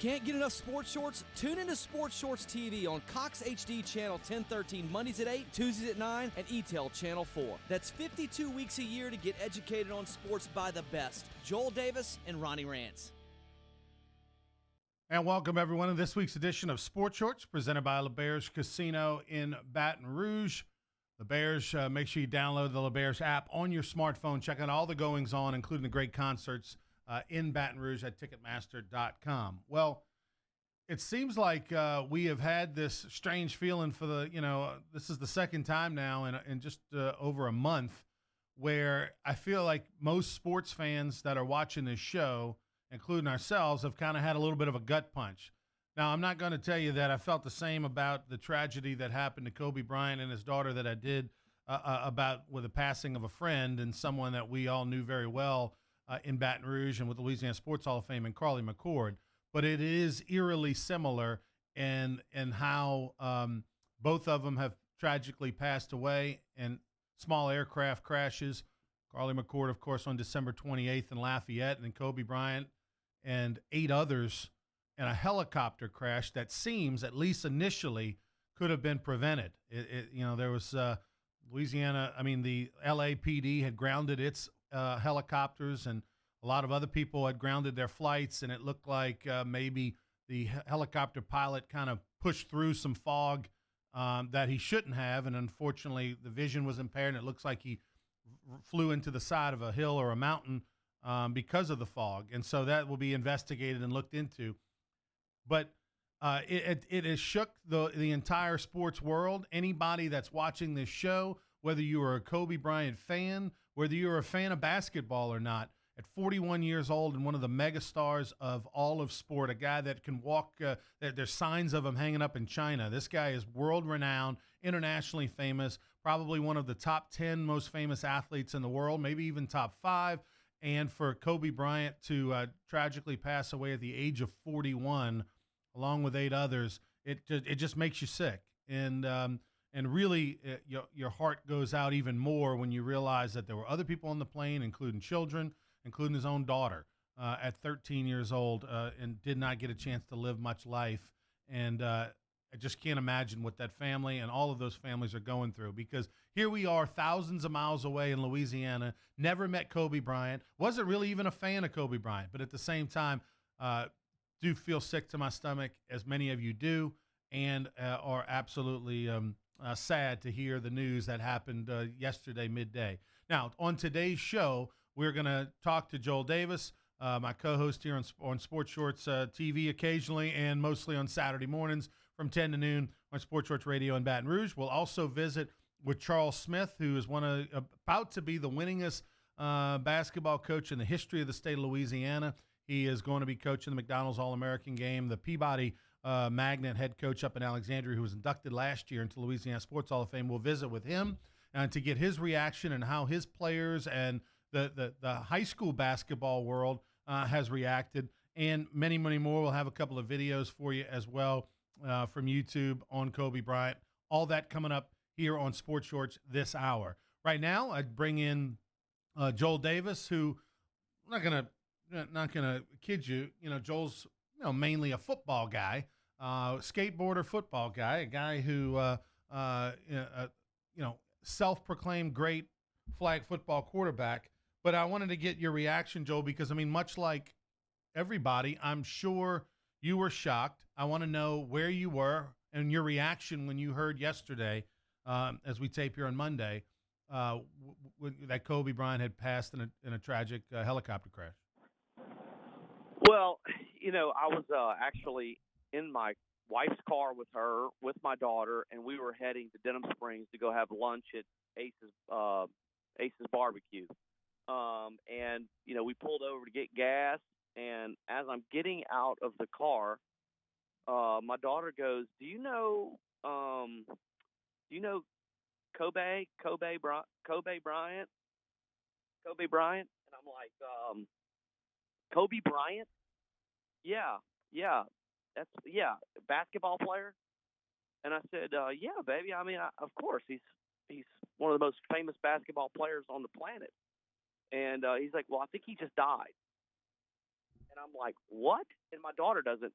Can't get enough sports shorts? Tune into Sports Shorts TV on Cox HD Channel 1013 Mondays at 8, Tuesdays at 9, and ETEL Channel 4. That's 52 weeks a year to get educated on sports by the best. Joel Davis and Ronnie Rance. And welcome, everyone, to this week's edition of Sports Shorts, presented by LeBears Casino in Baton Rouge. LeBears, make sure you download the LeBears app on your smartphone. Check out all the goings-on, including the great concerts in Baton Rouge at Ticketmaster.com. Well, it seems like we have had this strange feeling for this is the second time now in just over a month where I feel like most sports fans that are watching this show, including ourselves, have kind of had a little bit of a gut punch. Now, I'm not going to tell you that I felt the same about the tragedy that happened to Kobe Bryant and his daughter that I did about with the passing of a friend and someone that we all knew very well in Baton Rouge and with the Louisiana Sports Hall of Fame and Carly McCord. But it is eerily similar in how both of them have tragically passed away in small aircraft crashes. Carly McCord, of course, on December 28th in Lafayette, and Kobe Bryant and 8 others in a helicopter crash that seems, at least initially, could have been prevented. There was the LAPD had grounded its helicopters, and a lot of other people had grounded their flights, and it looked like maybe the helicopter pilot kind of pushed through some fog that he shouldn't have, and unfortunately the vision was impaired, and it looks like he flew into the side of a hill or a mountain because of the fog, and so that will be investigated and looked into. But it has shook the entire sports world. Anybody that's watching this show, whether you are a Kobe Bryant fan, whether you're a fan of basketball or not, at 41 years old and one of the megastars of all of sport, a guy that can walk, there's signs of him hanging up in China. This guy is world-renowned, internationally famous, probably one of the top 10 most famous athletes in the world, maybe even top 5. And for Kobe Bryant to tragically pass away at the age of 41, along with 8 others, it just makes you sick. And really, your heart goes out even more when you realize that there were other people on the plane, including children, including his own daughter at 13 years old, and did not get a chance to live much life. And I just can't imagine what that family and all of those families are going through, because here we are thousands of miles away in Louisiana, never met Kobe Bryant, wasn't really even a fan of Kobe Bryant, but at the same time, do feel sick to my stomach, as many of you do, and are absolutely sad to hear the news that happened yesterday midday. Now, on today's show, we're going to talk to Joel Davis, my co-host here on Sports Shorts TV occasionally and mostly on Saturday mornings from 10 to noon on Sports Shorts Radio in Baton Rouge. We'll also visit with Charles Smith, who is about to be the winningest basketball coach in the history of the state of Louisiana. He is going to be coaching the McDonald's All-American game. The Peabody Magnet head coach up in Alexandria, who was inducted last year into Louisiana Sports Hall of Fame. We'll visit with him to get his reaction and how his players and the high school basketball world has reacted, and many, many more. We'll have a couple of videos for you as well from YouTube on Kobe Bryant. All that coming up here on Sports Shorts this hour. Right now, I'd bring in Joel Davis, who I'm not gonna kid you. Joel's mainly a football guy, skateboarder football guy, a guy who self-proclaimed great flag football quarterback. But I wanted to get your reaction, Joel, because, much like everybody, I'm sure you were shocked. I want to know where you were and your reaction when you heard yesterday, as we tape here on Monday, that Kobe Bryant had passed in a tragic helicopter crash. Well, I was actually in my wife's car with her, with my daughter, and we were heading to Denham Springs to go have lunch at Ace's Barbecue. And we pulled over to get gas, and as I'm getting out of the car, my daughter goes, "Do you know Kobe Bryant?" And I'm like, Kobe Bryant? Yeah, basketball player. And I said, yeah, baby. Of course, he's one of the most famous basketball players on the planet. And he's like, well, I think he just died. And I'm like, what? And my daughter doesn't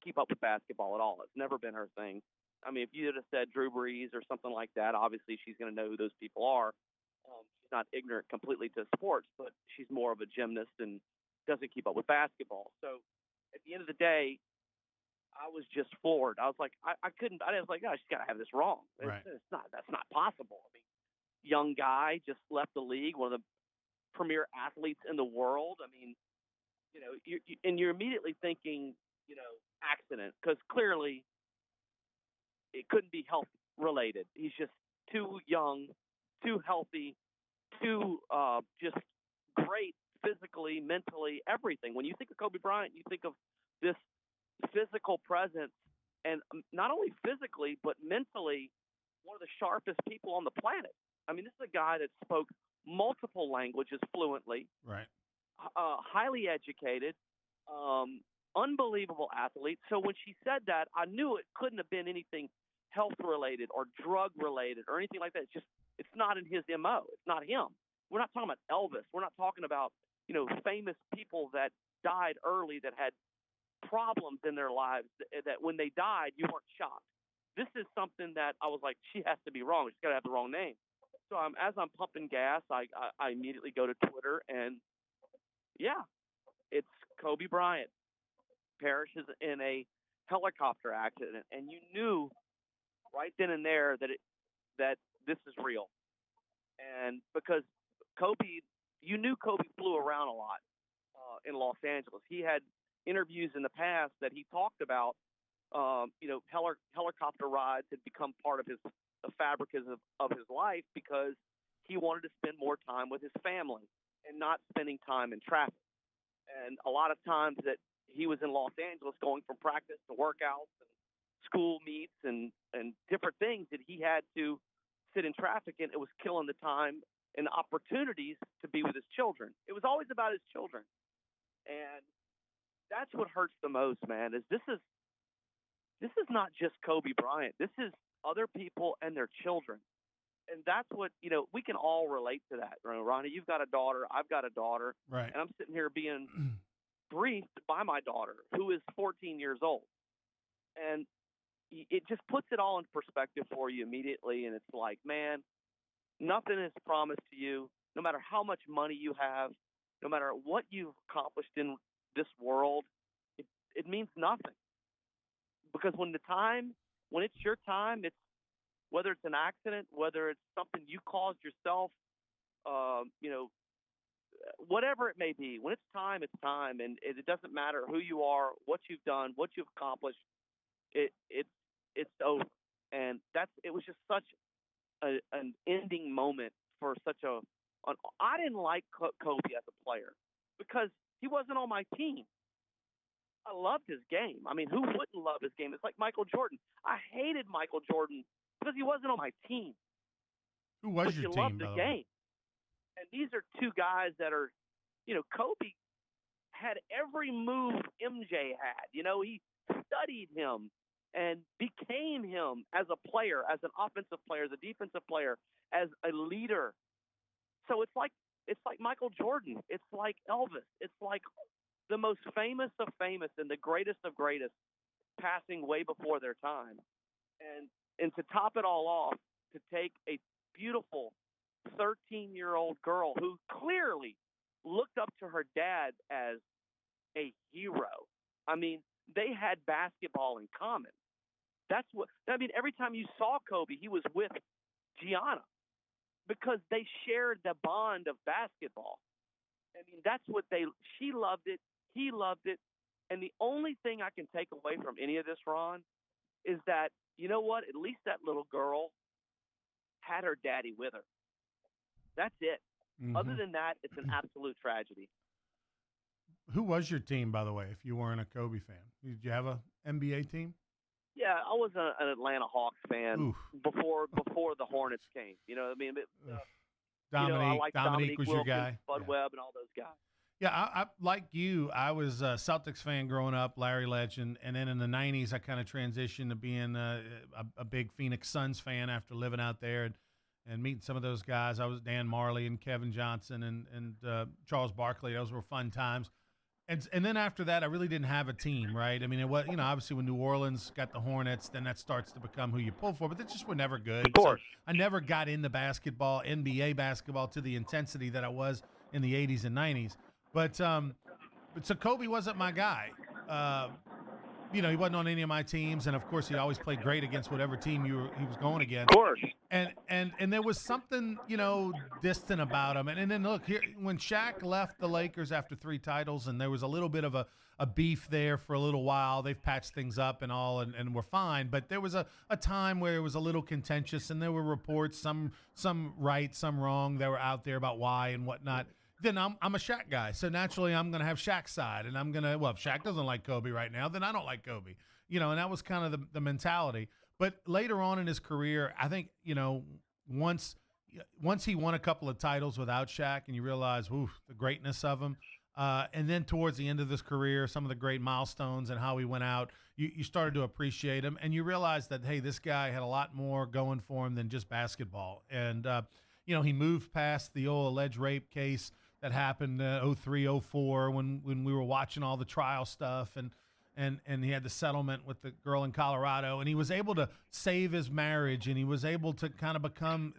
keep up with basketball at all. It's never been her thing. I mean, if you had said Drew Brees or something like that, obviously she's going to know who those people are. She's not ignorant completely to sports, but she's more of a gymnast and doesn't keep up with basketball. So at the end of the day, I was just floored. I was like, I couldn't. I was like, oh, she's got to have this wrong. Right. That's not possible. I mean, young guy just left the league, one of the premier athletes in the world. I mean, you're immediately thinking, accident, because clearly it couldn't be health related. He's just too young, too healthy, too just great physically, mentally, everything. When you think of Kobe Bryant, you think of this physical presence, and not only physically but mentally, one of the sharpest people on the planet. I mean, this is a guy that spoke multiple languages fluently, right? Highly educated, unbelievable athlete. So when she said that, I knew it couldn't have been anything health related or drug related or anything like that. It's not in his MO. It's not him. We're not talking about Elvis. We're not talking about, famous people that died early that had problems in their lives that when they died, you weren't shocked. This is something that I was like, she has to be wrong. She's got to have the wrong name. So as I'm pumping gas, I immediately go to Twitter, and yeah, it's Kobe Bryant perishes in a helicopter accident, and you knew right then and there that this is real, and because Kobe, you knew Kobe flew around a lot in Los Angeles. He had interviews in the past that he talked about, helicopter rides had become part of the fabric of his life because he wanted to spend more time with his family and not spending time in traffic. And a lot of times that he was in Los Angeles going from practice to workouts and school meets and different things that he had to sit in traffic, and it was killing the time and opportunities to be with his children. It was always about his children. And that's what hurts the most, man, is this is not just Kobe Bryant. This is other people and their children. And that's what, we can all relate to that. Ronnie, you've got a daughter. I've got a daughter. Right. And I'm sitting here being briefed by my daughter, who is 14 years old. And it just puts it all in perspective for you immediately. And it's like, man, nothing is promised to you, no matter how much money you have, no matter what you've accomplished in this world, it means nothing. Because when it's your time, it's whether it's an accident, whether it's something you caused yourself, whatever it may be, when it's time, it's time. And it doesn't matter who you are, what you've done, what you've accomplished. It's over. And it was just such an ending moment for such I didn't like Kobe as a player because he wasn't on my team. I loved his game. I mean, who wouldn't love his game? It's like Michael Jordan. I hated Michael Jordan because he wasn't on my team. Who was your team, loved the game. And these are two guys that are, Kobe had every move MJ had. He studied him and became him as a player, as an offensive player, as a defensive player, as a leader. So it's like Michael Jordan. It's like Elvis. It's like the most famous of famous and the greatest of greatest passing way before their time. And to top it all off, to take a beautiful 13-year-old girl who clearly looked up to her dad as a hero. I mean, they had basketball in common. Every time you saw Kobe, he was with Gianna because they shared the bond of basketball. I mean, she loved it. He loved it. And the only thing I can take away from any of this, Ron, is that, you know what? At least that little girl had her daddy with her. That's it. Mm-hmm. Other than that, it's an absolute tragedy. Who was your team, by the way, if you weren't a Kobe fan? Did you have an NBA team? Yeah, I was an Atlanta Hawks fan before the Hornets came. You know what I mean? I like Dominique was Wilkins, your guy. Bud Webb, and all those guys. Yeah, I like you. I was a Celtics fan growing up, Larry Legend, and then in the 90s, I kind of transitioned to being a big Phoenix Suns fan after living out there and meeting some of those guys. I was Dan Marley and Kevin Johnson and Charles Barkley. Those were fun times. And then after that, I really didn't have a team, right? I mean, it was, obviously when New Orleans got the Hornets, then that starts to become who you pull for. But they just were never good. Of course. So I never got into basketball, NBA basketball, to the intensity that I was in the 80s and 90s. But so Kobe wasn't my guy. He wasn't on any of my teams, and of course, he always played great against whatever team he was going against. Of course. And there was something, distant about him. And then look here, when Shaq left the Lakers after 3 titles, and there was a little bit of a beef there for a little while. They've patched things up and all, and we're fine. But there was a time where it was a little contentious, and there were reports, some right, some wrong, that were out there about why and whatnot. Then I'm a Shaq guy, so naturally I'm going to have Shaq's side, and I'm going to, well, if Shaq doesn't like Kobe right now, then I don't like Kobe, and that was kind of the mentality. But later on in his career, I think, once he won a couple of titles without Shaq, and you realize, the greatness of him, and then towards the end of his career, some of the great milestones and how he went out, you started to appreciate him, and you realized that, hey, this guy had a lot more going for him than just basketball. And, he moved past the old alleged rape case that happened 03, 04 when we were watching all the trial stuff, and he had the settlement with the girl in Colorado, and he was able to save his marriage, and he was able to kind of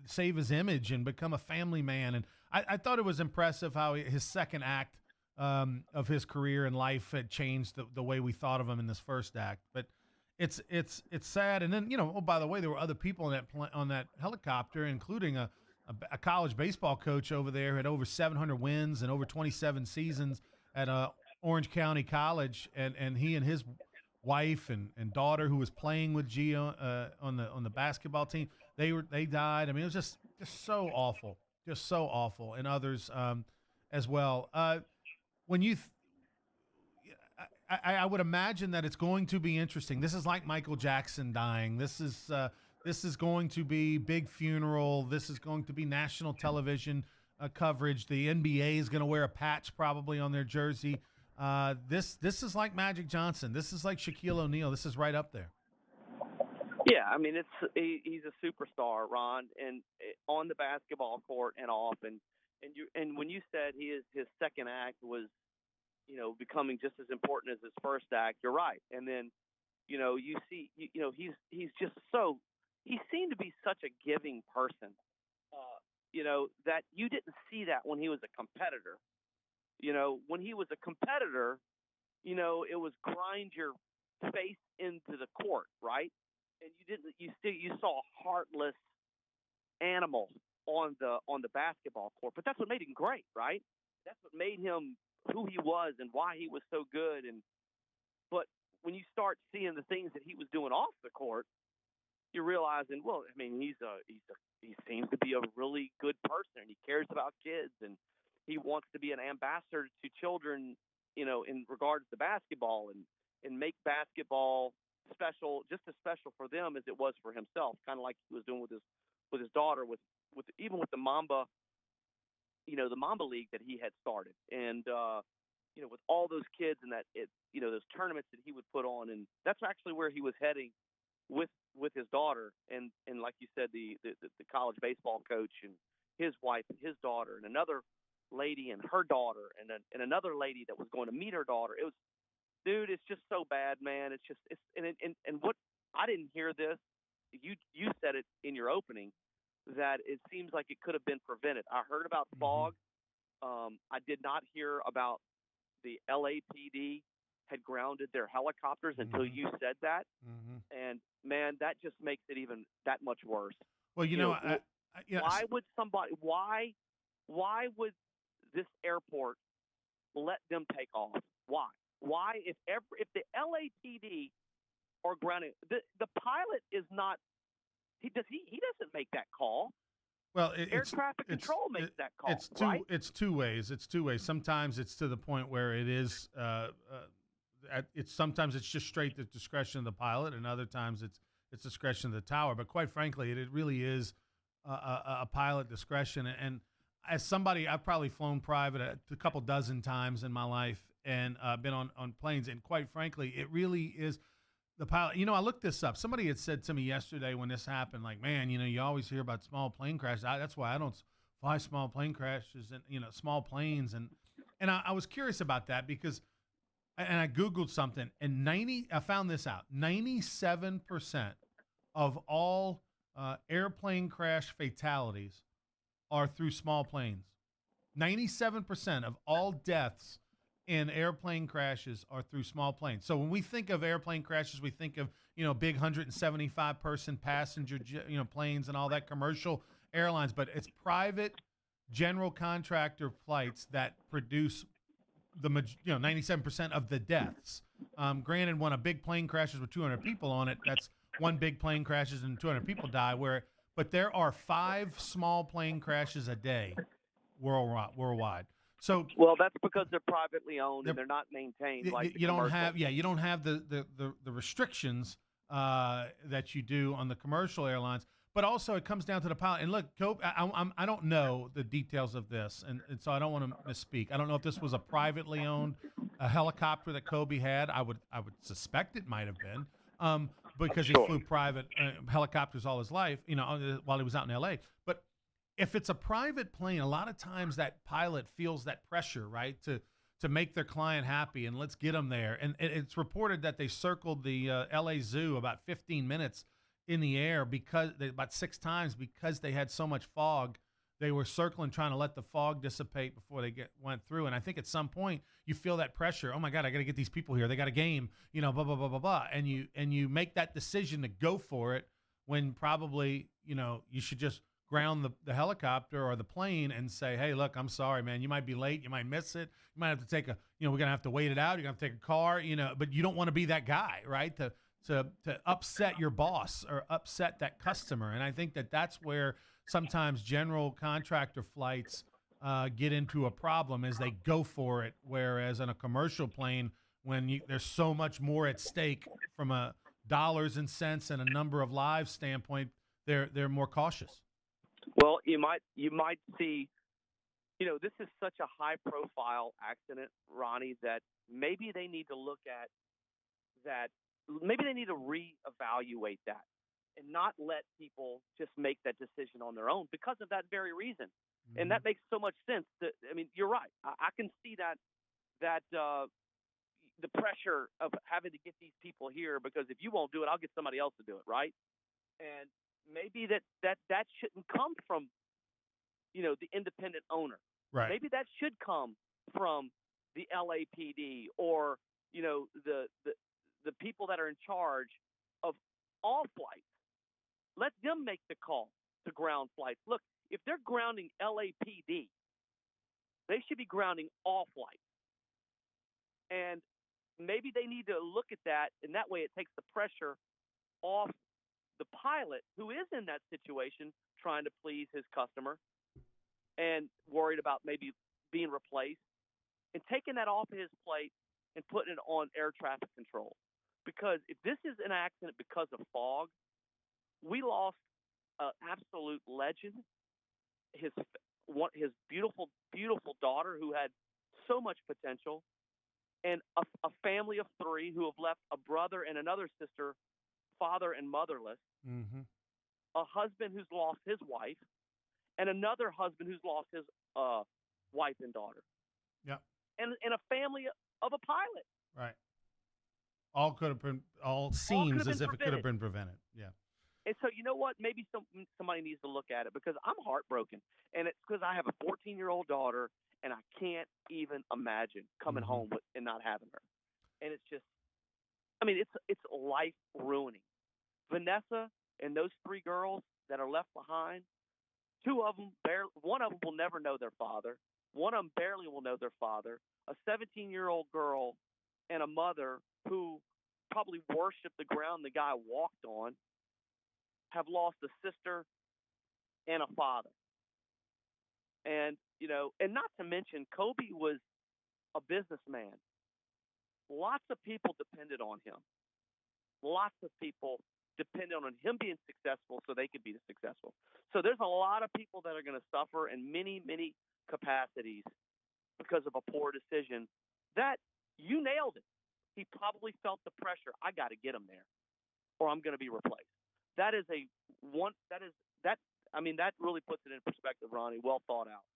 save his image and become a family man. And I thought it was impressive how his second act of his career and life had changed the way we thought of him in this first act. But it's sad. And then, by the way, there were other people on that helicopter, including a college baseball coach over there who had over 700 wins and over 27 seasons at Orange County College, and he and his wife and daughter, who was playing with Gio on the basketball team, they died. I mean, it was just so awful, and others as well. When you I would imagine that it's going to be interesting. This is like Michael Jackson dying. This is going to be big funeral. This is going to be national television coverage. The NBA is going to wear a patch probably on their jersey. This is like Magic Johnson. This is like Shaquille O'Neal. This is right up there. Yeah, I mean, he's a superstar, Ron, and on the basketball court and off. And when you said his second act was, becoming just as important as his first act, you're right. And then, you see, he's just so. He seemed to be such a giving person, that you didn't see that when he was a competitor. When he was a competitor, it was grind your face into the court, right? And you saw a heartless animal on the basketball court. But that's what made him great, right? That's what made him who he was and why he was so good. But when you start seeing the things that he was doing off the court, you're realizing, well, I mean, he seems to be a really good person. He cares about kids, and he wants to be an ambassador to children, in regards to basketball, and make basketball special, just as special for them as it was for himself. Kind of like he was doing with his daughter, with the Mamba, the Mamba League that he had started, and with all those kids and those tournaments that he would put on, and that's actually where he was heading with his daughter, and like you said, the college baseball coach and his wife and his daughter, and another lady and her daughter, and another lady that was going to meet her daughter. It was, dude, it's just so bad, man. It's just and what I didn't hear this. You said it in your opening that it seems like it could have been prevented. I heard about fog. I did not hear about the LAPD had grounded their helicopters until you said that. And man, that just makes it even that much worse. Well, why would this airport let them take off? Why if the LAPD are grounded, the pilot is not, he doesn't make that call. Well, air traffic control makes that call. It's two ways. Sometimes it's to the point where it is sometimes it's just straight the discretion of the pilot, and other times it's discretion of the tower. But quite frankly, it really is a pilot discretion. And as somebody, I've probably flown private a couple dozen times in my life, and been on planes. And quite frankly, it really is the pilot. I looked this up. Somebody had said to me yesterday when this happened, like, man, you always hear about small plane crashes. That's why I don't fly small plane crashes and small planes. And I was curious about that, because and I Googled something, and I found this out. 97% of all airplane crash fatalities are through small planes. 97% of all deaths in airplane crashes are through small planes. So when we think of airplane crashes, we think of, big 175 person passenger, planes and all that, commercial airlines, but it's private general contractor flights that produce 97% of the deaths. Granted, when a big plane crashes with 200 people on it, that's one big plane crashes and 200 people die. But there are 5 small plane crashes a day worldwide. So well, that's because they're privately owned and they're not maintained like you don't have the restrictions that you do on the commercial airlines. But also, it comes down to the pilot. And look, Kobe, I don't know the details of this, and so I don't want to misspeak. I don't know if this was a privately owned helicopter that Kobe had. I would suspect it might have been, because he flew private helicopters all his life, while he was out in L.A. But if it's a private plane, a lot of times that pilot feels that pressure, right, to make their client happy, and let's get them there. And it's reported that they circled the L.A. Zoo about 15 minutes in the air about 6 times because they had so much fog. They were circling, trying to let the fog dissipate before they went through. And I think at some point you feel that pressure. Oh my God, I got to get these people here. They got a game, blah, blah, blah, blah, blah. And you make that decision to go for it when probably, you should just ground the helicopter or the plane and say, hey, look, I'm sorry, man. You might be late. You might miss it. You might have to take we're going to have to wait it out. You're going to take a car, but you don't want to be that guy, right? To upset your boss or upset that customer. And I think that's where sometimes general contractor flights get into a problem as they go for it. Whereas on a commercial plane, when there's so much more at stake from a dollars and cents and a number of lives standpoint, they're more cautious. Well, you might see, this is such a high profile accident, Ronnie, that maybe they need to look at that. Maybe they need to reevaluate that and not let people just make that decision on their own because of that very reason. Mm-hmm. And that makes so much sense. You're right. I can see that the pressure of having to get these people here, because if you won't do it, I'll get somebody else to do it, right? And maybe that shouldn't come from, the independent owner. Right. Maybe that should come from the LAPD or, the people that are in charge of all flights. Let them make the call to ground flights. Look, if they're grounding LAPD, they should be grounding all flights. And maybe they need to look at that, and that way it takes the pressure off the pilot who is in that situation trying to please his customer and worried about maybe being replaced, and taking that off his plate and putting it on air traffic control. Because if this is an accident because of fog, we lost an absolute legend, his beautiful, beautiful daughter who had so much potential, and a family of 3 who have left a brother and another sister, father and motherless, mm-hmm. a husband who's lost his wife, and another husband who's lost his wife and daughter. Yeah. And a family of a pilot. Right. All seems as if it could have been prevented. Yeah. And so, you know what? Maybe somebody needs to look at it, because I'm heartbroken. And it's because I have a 14-year-old daughter, and I can't even imagine coming mm-hmm. home and not having her. And it's just, it's life ruining. Vanessa and those 3 girls that are left behind, 2 of them, one of them will never know their father. One of them barely will know their father. A 17-year-old girl and a mother who probably worshiped the ground the guy walked on have lost a sister and a father. And, and not to mention, Kobe was a businessman. Lots of people depended on him. Lots of people depended on him being successful so they could be successful. So there's a lot of people that are going to suffer in many, many capacities because of a poor decision. That, you nailed it. He probably felt the pressure. I got to get him there, or I'm going to be replaced. That really puts it in perspective, Ronnie. Well thought out.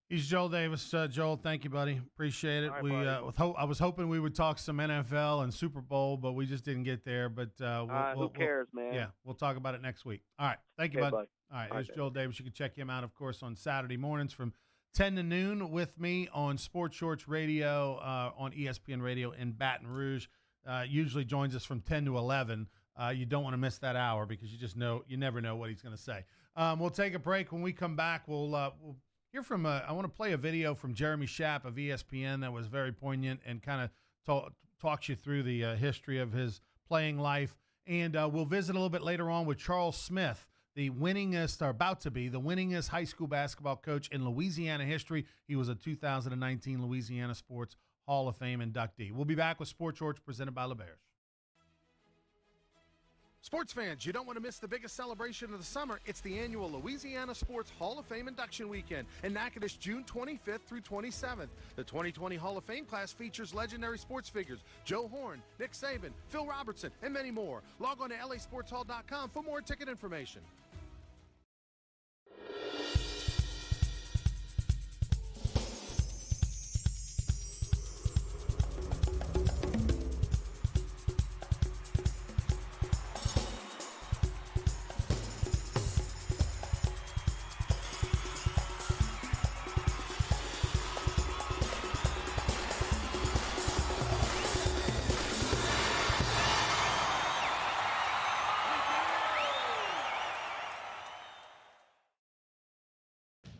He's Joel Davis. Joel, thank you, buddy. Appreciate it. All right, buddy. I was hoping we would talk some NFL and Super Bowl, but we just didn't get there. But Who cares, man? Yeah, we'll talk about it next week. All right. Thank you, Okay, bud. buddy. All right. All There's right, Joel Davis. You can check him out, of course, on Saturday mornings from 10 to noon with me on Sports Shorts Radio on ESPN Radio in Baton Rouge. Usually joins us from 10 to 11. You don't want to miss that hour because you never know what he's going to say. We'll take a break. When we come back, we'll hear from I want to play a video from Jeremy Schaap of ESPN that was very poignant and kind of talks you through the history of his playing life. And we'll visit a little bit later on with Charles Smith, the winningest, or about to be the winningest high school basketball coach in Louisiana history. He was a 2019 Louisiana Sports Hall of Fame inductee. We'll be back with Sports Shorts presented by LeBears. Sports fans, you don't want to miss the biggest celebration of the summer. It's the annual Louisiana Sports Hall of Fame Induction Weekend in Natchitoches, June 25th through 27th. The 2020 Hall of Fame class features legendary sports figures Joe Horn, Nick Saban, Phil Robertson, and many more. Log on to lasportshall.com for more ticket information.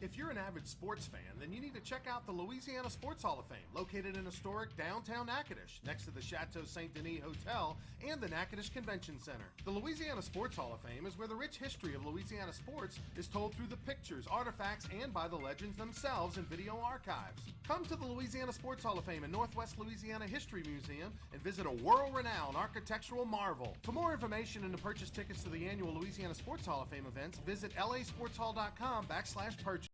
If you're an avid sports fan, then you need to check out the Louisiana Sports Hall of Fame, located in historic downtown Natchitoches, next to the Chateau St. Denis Hotel and the Natchitoches Convention Center. The Louisiana Sports Hall of Fame is where the rich history of Louisiana sports is told through the pictures, artifacts, and by the legends themselves in video archives. Come to the Louisiana Sports Hall of Fame and Northwest Louisiana History Museum and visit a world-renowned architectural marvel. For more information and to purchase tickets to the annual Louisiana Sports Hall of Fame events, visit lasportshall.com/purchase.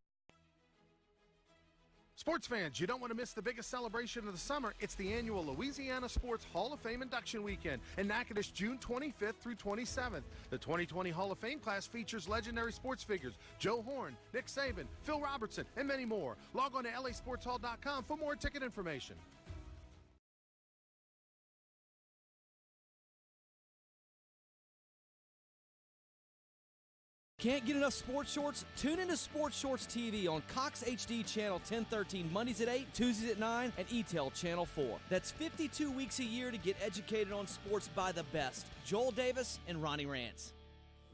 Sports fans, you don't want to miss the biggest celebration of the summer. It's the annual Louisiana Sports Hall of Fame Induction Weekend in Natchitoches, June 25th through 27th. The 2020 Hall of Fame class features legendary sports figures Joe Horn, Nick Saban, Phil Robertson, and many more. Log on to lasportshall.com for more ticket information. Can't get enough Sports Shorts? Tune into Sports Shorts TV on Cox HD Channel 1013 Mondays at 8, Tuesdays at 9, and ETEL Channel 4. That's 52 weeks a year to get educated on sports by the best. Joel Davis and Ronnie Rance.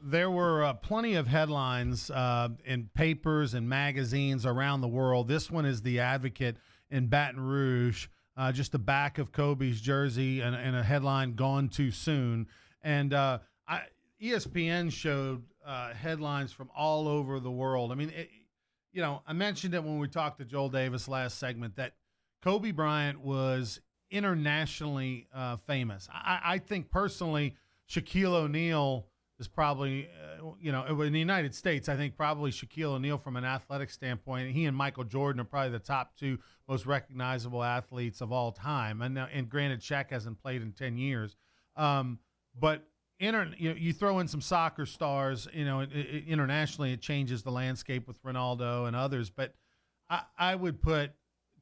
There were plenty of headlines in papers and magazines around the world. This one is The Advocate in Baton Rouge, just the back of Kobe's jersey and a headline, "Gone Too Soon." And ESPN showed headlines from all over the world. I mean, I mentioned it when we talked to Joel Davis last segment that Kobe Bryant was internationally famous. I think personally Shaquille O'Neal is probably, in the United States, I think probably Shaquille O'Neal from an athletic standpoint, he and Michael Jordan are probably the top two most recognizable athletes of all time. And granted, Shaq hasn't played in 10 years. But you throw in some soccer stars, internationally it changes the landscape with Ronaldo and others. But I would put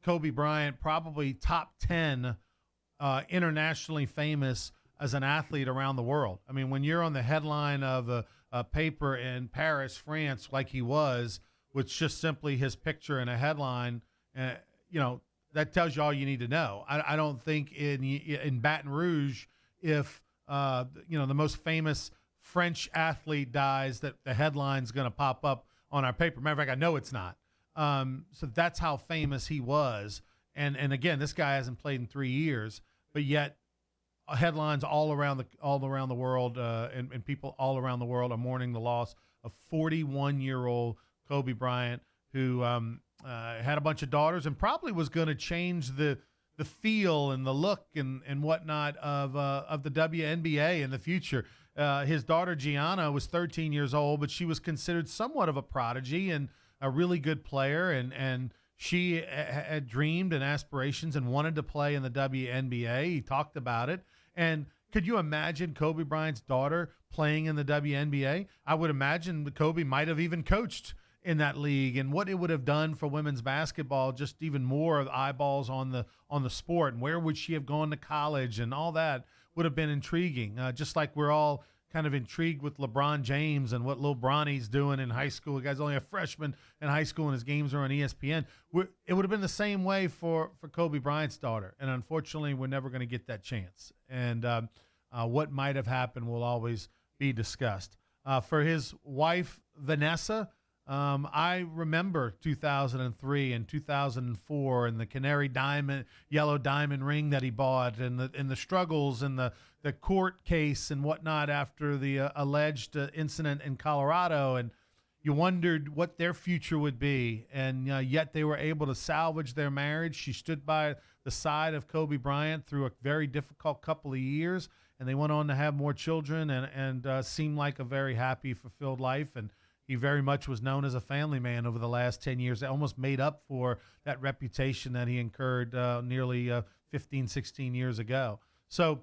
Kobe Bryant probably top 10 internationally famous as an athlete around the world. I mean, when you're on the headline of a paper in Paris, France, like he was, with just simply his picture in a headline, that tells you all you need to know. I don't think in Baton Rouge, if the most famous French athlete dies, that the headline's going to pop up on our paper. Matter of fact, I know it's not. So that's how famous he was. And again, this guy hasn't played in 3 years, but yet headlines all around the world and people all around the world are mourning the loss of 41-year-old Kobe Bryant, who had a bunch of daughters and probably was going to change the feel and the look and whatnot of the WNBA in the future. His daughter Gianna was 13 years old, but she was considered somewhat of a prodigy and a really good player, and she had dreamed and aspirations and wanted to play in the WNBA. He talked about it. And could you imagine Kobe Bryant's daughter playing in the WNBA? I would imagine that Kobe might have even coached in that league and what it would have done for women's basketball, just even more of eyeballs on the sport, and where would she have gone to college, and all that would have been intriguing. Just like we're all kind of intrigued with LeBron James and what Lil Bronny's doing in high school. The guy's only a freshman in high school and his games are on ESPN. It would have been the same way for Kobe Bryant's daughter, and unfortunately we're never going to get that chance. And what might have happened will always be discussed. For his wife, Vanessa, I remember 2003 and 2004 and the Canary Diamond, Yellow Diamond ring that he bought, and the struggles and the court case and whatnot after the alleged incident in Colorado. And you wondered what their future would be. And yet they were able to salvage their marriage. She stood by the side of Kobe Bryant through a very difficult couple of years, and they went on to have more children and seemed like a very happy, fulfilled life. And he very much was known as a family man over the last 10 years. That almost made up for that reputation that he incurred nearly 15, 16 years ago. So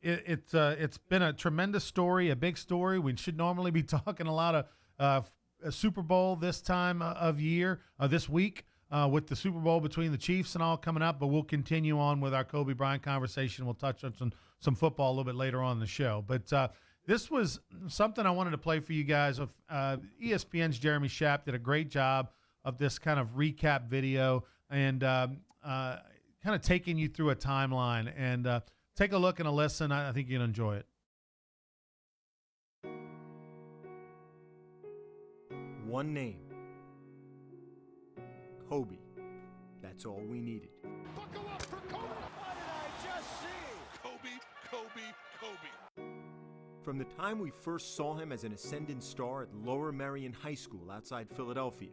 it's been a tremendous story, a big story. We should normally be talking a lot of a Super Bowl this time of year, this week, with the Super Bowl between the Chiefs and all coming up. But we'll continue on with our Kobe Bryant conversation. We'll touch on some football a little bit later on in the show. But this was something I wanted to play for you guys. ESPN's Jeremy Schaap did a great job of this kind of recap video and kind of taking you through a timeline. And take a look and a listen. I think you'll enjoy it. One name. Kobe. That's all we needed. Buckle up for Kobe. What did I just see? Kobe, Kobe, Kobe. From the time we first saw him as an ascendant star at Lower Merion High School outside Philadelphia,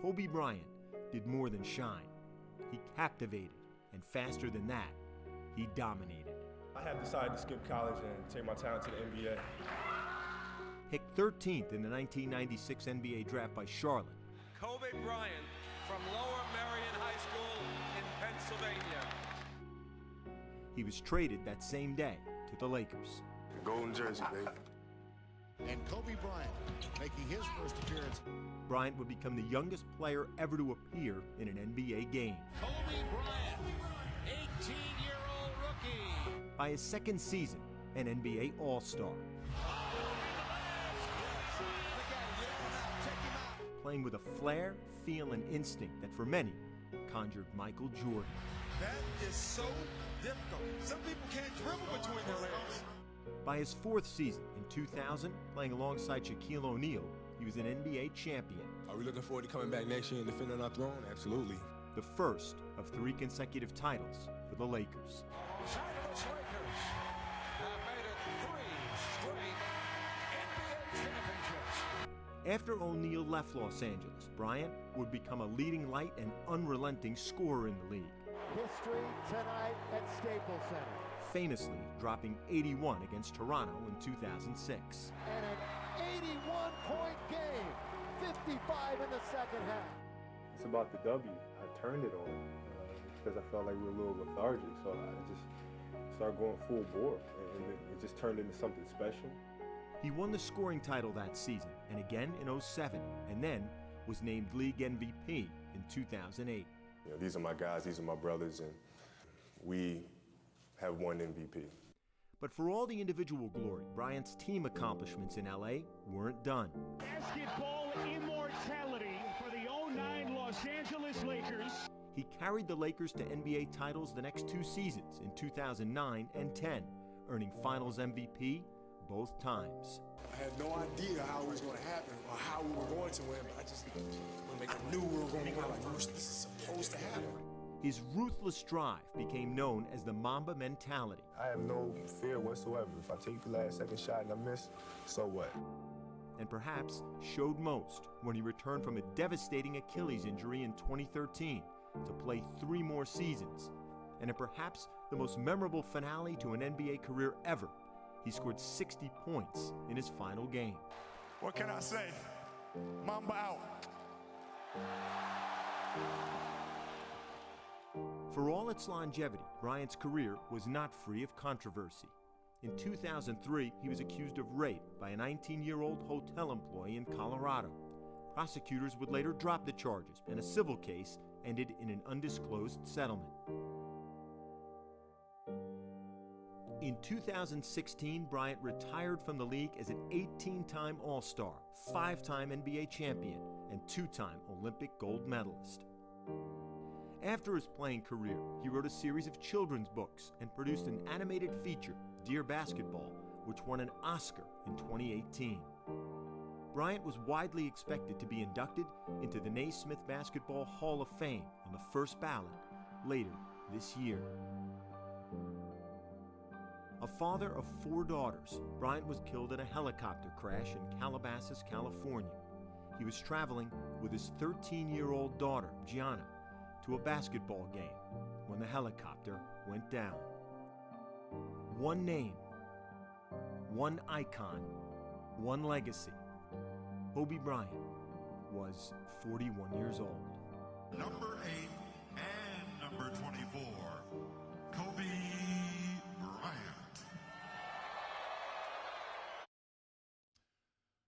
Kobe Bryant did more than shine. He captivated, and faster than that, he dominated. I have decided to skip college and take my talent to the NBA. Picked 13th in the 1996 NBA draft by Charlotte. Kobe Bryant from Lower Merion High School in Pennsylvania. He was traded that same day to the Lakers. The golden jersey, baby. And Kobe Bryant making his first appearance. Bryant would become the youngest player ever to appear in an NBA game. Kobe Bryant, 18-year-old rookie. By his second season, an NBA All-Star. Playing with a flair, feel, and instinct that for many conjured Michael Jordan. That is so difficult. Some people can't dribble between their legs. By his fourth season, in 2000, playing alongside Shaquille O'Neal, he was an NBA champion. Are we looking forward to coming back next year and defending our throne? Absolutely. The first of 3 consecutive titles for the Lakers. Los Angeles Lakers have made it 3 straight NBA championships. After O'Neal left Los Angeles, Bryant would become a leading light and unrelenting scorer in the league. History tonight at Staples Center. Famously dropping 81 against Toronto in 2006. And an 81-point game, 55 in the second half. It's about the W. I turned it on because I felt like we were a little lethargic, so I just started going full bore, and it just turned into something special. He won the scoring title that season, and again in 2007, and then was named League MVP in 2008. You know, these are my guys, these are my brothers, and we have won MVP. But for all the individual glory, Bryant's team accomplishments in LA weren't done. Basketball immortality for the 2009 Los Angeles Lakers. He carried the Lakers to NBA titles the next 2 seasons in 2009 and 10, earning Finals MVP both times. I had no idea how it was going to happen or how we were going to win, but I knew we were going to win. Like, this is supposed to happen. His ruthless drive became known as the Mamba mentality. I have no fear whatsoever. If I take the last second shot and I miss, so what? And perhaps showed most when he returned from a devastating Achilles injury in 2013 to play 3 more seasons. And in perhaps the most memorable finale to an NBA career ever, he scored 60 points in his final game. What can I say? Mamba out. For all its longevity, Bryant's career was not free of controversy. In 2003, he was accused of rape by a 19-year-old hotel employee in Colorado. Prosecutors would later drop the charges, and a civil case ended in an undisclosed settlement. In 2016, Bryant retired from the league as an 18-time All-Star, 5-time NBA champion, and 2-time Olympic gold medalist. After his playing career, he wrote a series of children's books and produced an animated feature, Dear Basketball, which won an Oscar in 2018. Bryant was widely expected to be inducted into the Naismith Basketball Hall of Fame on the first ballot later this year. A father of 4 daughters, Bryant was killed in a helicopter crash in Calabasas, California. He was traveling with his 13-year-old daughter, Gianna, to a basketball game when the helicopter went down. One name, one icon, one legacy. Kobe Bryant was 41 years old. Number 8 and number 24, Kobe Bryant.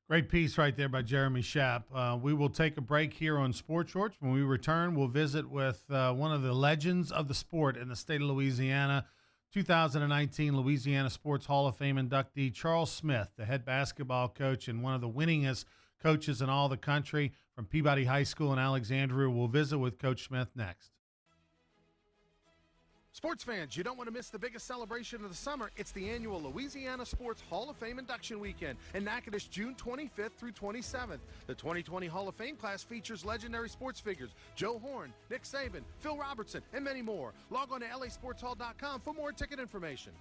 Great piece right there by Jeremy Schaap. We will take a break here on Sports Shorts. When we return, we'll visit with one of the legends of the sport in the state of Louisiana, 2019 Louisiana Sports Hall of Fame inductee Charles Smith, the head basketball coach and one of the winningest coaches in all the country from Peabody High School in Alexandria. We'll visit with Coach Smith next. Sports fans, you don't want to miss the biggest celebration of the summer. It's the annual Louisiana Sports Hall of Fame Induction Weekend in Natchitoches, June 25th through 27th. The 2020 Hall of Fame class features legendary sports figures Joe Horn, Nick Saban, Phil Robertson, and many more. Log on to lasportshall.com for more ticket information.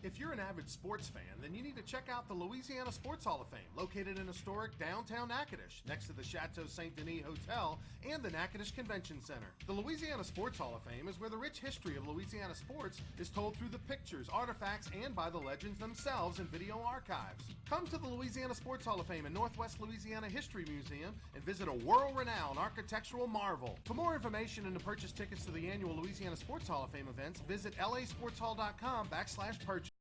If you're an avid sports fan, then you need to check out the Louisiana Sports Hall of Fame, located in historic downtown Natchitoches, next to the Chateau St. Denis Hotel and the Natchitoches Convention Center. The Louisiana Sports Hall of Fame is where the rich history of Louisiana sports is told through the pictures, artifacts, and by the legends themselves in video archives. Come to the Louisiana Sports Hall of Fame and Northwest Louisiana History Museum and visit a world-renowned architectural marvel. For more information and to purchase tickets to the annual Louisiana Sports Hall of Fame events, visit lasportshall.com/purchase.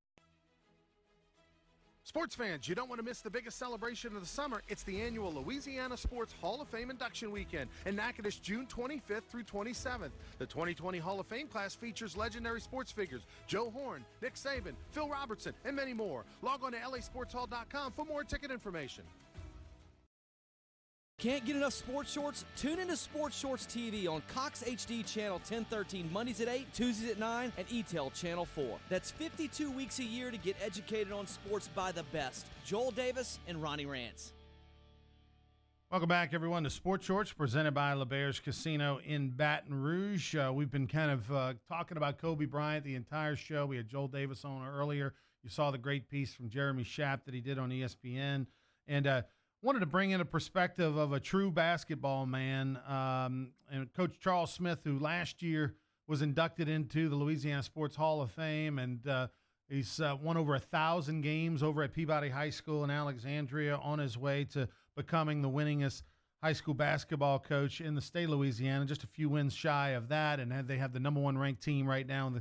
Sports fans, you don't want to miss the biggest celebration of the summer. It's the annual Louisiana Sports Hall of Fame Induction Weekend in Natchitoches, June 25th through 27th. The 2020 Hall of Fame class features legendary sports figures Joe Horn, Nick Saban, Phil Robertson, and many more. Log on to lasportshall.com for more ticket information. Can't get enough Sports Shorts? Tune into Sports Shorts TV on Cox HD Channel 1013 Mondays at 8, Tuesdays at 9, and ETEL Channel 4. That's 52 weeks a year to get educated on sports by the best. Joel Davis and Ronnie Rance. Welcome back, everyone, to Sports Shorts, presented by LeBear's Casino in Baton Rouge. We've been kind of talking about Kobe Bryant the entire show. We had Joel Davis on earlier. You saw the great piece from Jeremy Schaap that he did on ESPN. And wanted to bring in a perspective of a true basketball man, and Coach Charles Smith, who last year was inducted into the Louisiana Sports Hall of Fame, and he's won over 1,000 games over at Peabody High School in Alexandria, on his way to becoming the winningest high school basketball coach in the state of Louisiana, just a few wins shy of that, and they have the number 1 ranked team right now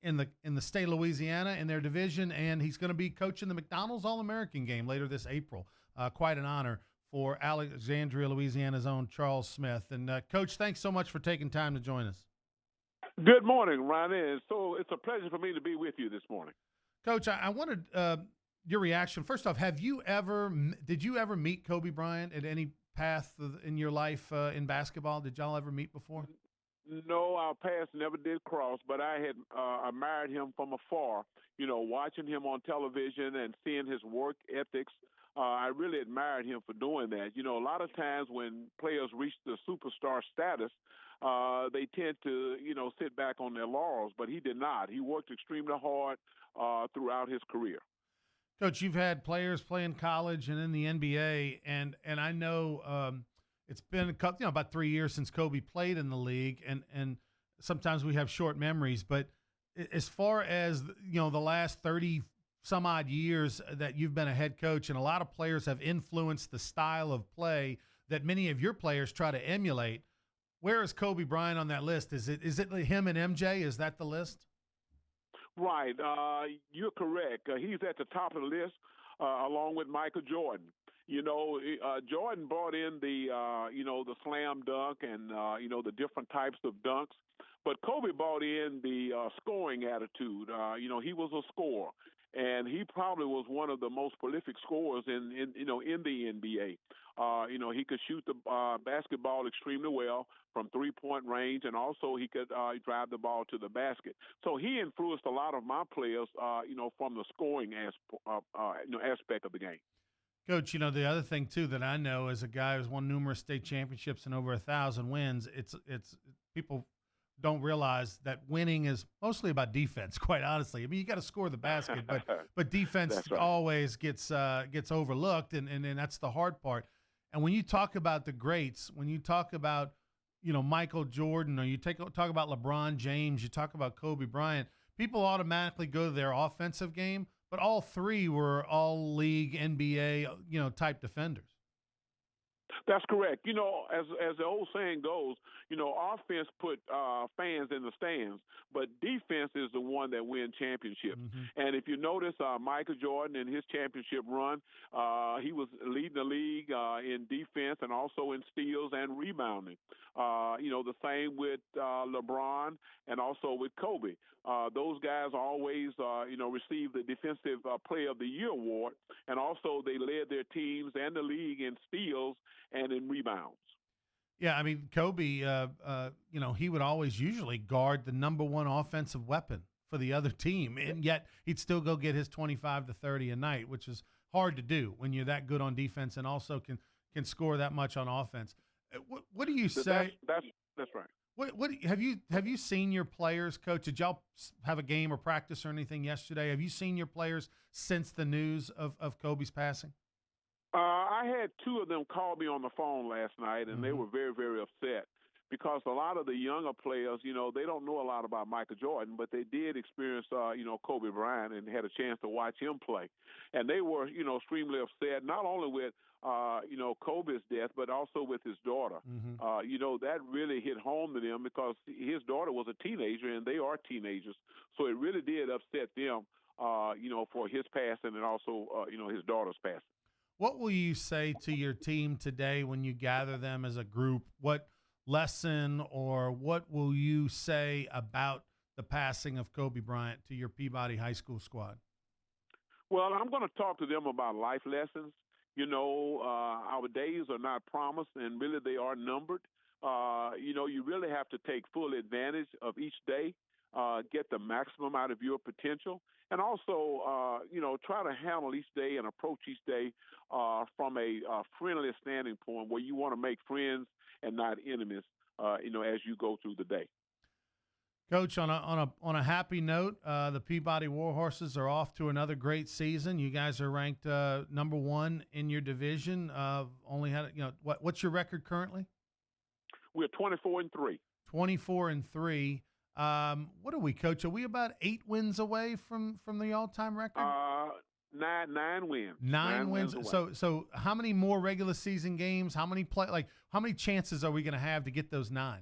in the state of Louisiana in their division, and he's going to be coaching the McDonald's All-American game later this April. Quite an honor for Alexandria, Louisiana's own Charles Smith. And, Coach, thanks so much for taking time to join us. Good morning, Ronnie. So it's a pleasure for me to be with you this morning. Coach, I wanted your reaction. First off, did you ever meet Kobe Bryant at any path in your life in basketball? Did y'all ever meet before? No, our paths never did cross, but I had admired him from afar, watching him on television and seeing his work ethics. I really admired him for doing that. A lot of times when players reach the superstar status, they tend to, sit back on their laurels, but he did not. He worked extremely hard throughout his career. Coach, you've had players play in college and in the NBA, and I know it's been about 3 years since Kobe played in the league, and sometimes we have short memories. But as far as the last 30 some odd years that you've been a head coach, and a lot of players have influenced the style of play that many of your players try to emulate. Where is Kobe Bryant on that list? Is it him and MJ? Is that the list? Right. You're correct. He's at the top of the list along with Michael Jordan. Jordan brought in the slam dunk and, the different types of dunks. But Kobe brought in the scoring attitude. He was a scorer. And he probably was one of the most prolific scorers in the NBA. He could shoot the basketball extremely well from three-point range, and also he could drive the ball to the basket. So he influenced a lot of my players, from the scoring aspect of the game. Coach, the other thing too that I know as a guy who's won numerous state championships and over 1,000 wins, it's people don't realize that winning is mostly about defense, quite honestly. I mean, you got to score the basket, but defense right. always gets overlooked, and that's the hard part. And when you talk about the greats, when you talk about Michael Jordan, or you talk about LeBron James, you talk about Kobe Bryant, people automatically go to their offensive game, but all three were all league NBA type defenders. That's correct. As the old saying goes, offense put fans in the stands, but defense is the one that wins championships. Mm-hmm. And if you notice, Michael Jordan in his championship run, he was leading the league in defense and also in steals and rebounding. The same with LeBron and also with Kobe. Those guys always, received the Defensive Player of the Year award, and also they led their teams and the league in steals and in rebounds. Yeah, I mean, Kobe, he would always usually guard the number one offensive weapon for the other team, and yet he'd still go get his 25 to 30 a night, which is hard to do when you're that good on defense and also can score that much on offense. What do you say? That's right. What have you seen your players, Coach? Did y'all have a game or practice or anything yesterday? Have you seen your players since the news of Kobe's passing? I had two of them call me on the phone last night, and they were very, very upset because a lot of the younger players, they don't know a lot about Michael Jordan, but they did experience, Kobe Bryant and had a chance to watch him play. And they were, extremely upset, not only with, Kobe's death, but also with his daughter. Mm-hmm. That really hit home to them because his daughter was a teenager, and they are teenagers. So it really did upset them, for his passing and also, his daughter's passing. What will you say to your team today when you gather them as a group? What lesson or what will you say about the passing of Kobe Bryant to your Peabody High School squad? Well, I'm going to talk to them about life lessons. Our days are not promised, and really they are numbered. You really have to take full advantage of each day, get the maximum out of your potential, and also, try to handle each day and approach each day from a friendly standing point where you want to make friends and not enemies, as you go through the day. Coach, on a happy note, the Peabody Warhorses are off to another great season. You guys are ranked number one in your division. Only had what's your record currently? We're 24-3. 24-3. What are we, Coach? Are we about 8 wins away from the all-time record? 9 wins. 9 wins. So how many more regular season games? How many chances are we going to have to get those 9?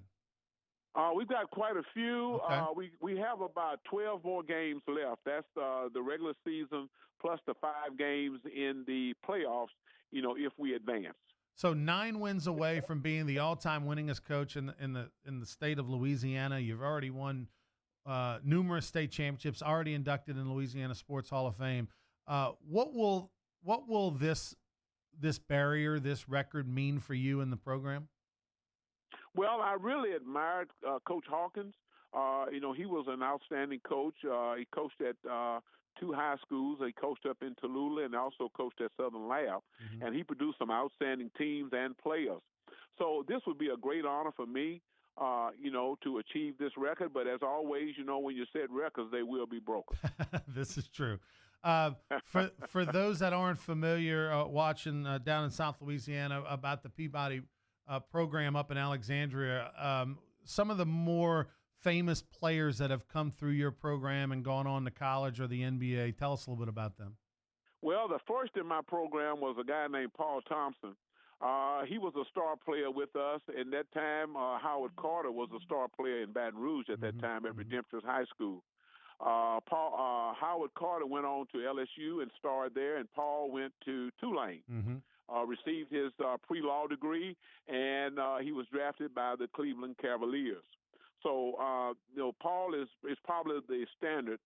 We've got quite a few. Okay. We have about 12 more games left. That's the regular season plus the 5 games in the playoffs, if we advance. So 9 wins away from being the all-time winningest coach in the state of Louisiana. You've already won numerous state championships, already inducted in Louisiana Sports Hall of Fame. What will this barrier, this record mean for you in the program? Well, I really admired Coach Hawkins. He was an outstanding coach. He coached at 2 high schools. He coached up in Tallulah and also coached at Southern Lab. Mm-hmm. And he produced some outstanding teams and players. So this would be a great honor for me, to achieve this record. But as always, when you set records, they will be broken. This is true. For those that aren't familiar, watching down in South Louisiana about the Peabody program up in Alexandria, some of the more famous players that have come through your program and gone on to college or the NBA. Tell us a little bit about them. Well, the first in my program was a guy named Paul Thompson. He was a star player with us. In that time, Howard Carter was a star player in Baton Rouge at that time at Redemptorist High School. Howard Carter went on to LSU and starred there, and Paul went to Tulane, received his pre-law degree, and he was drafted by the Cleveland Cavaliers. So, Paul is probably the standard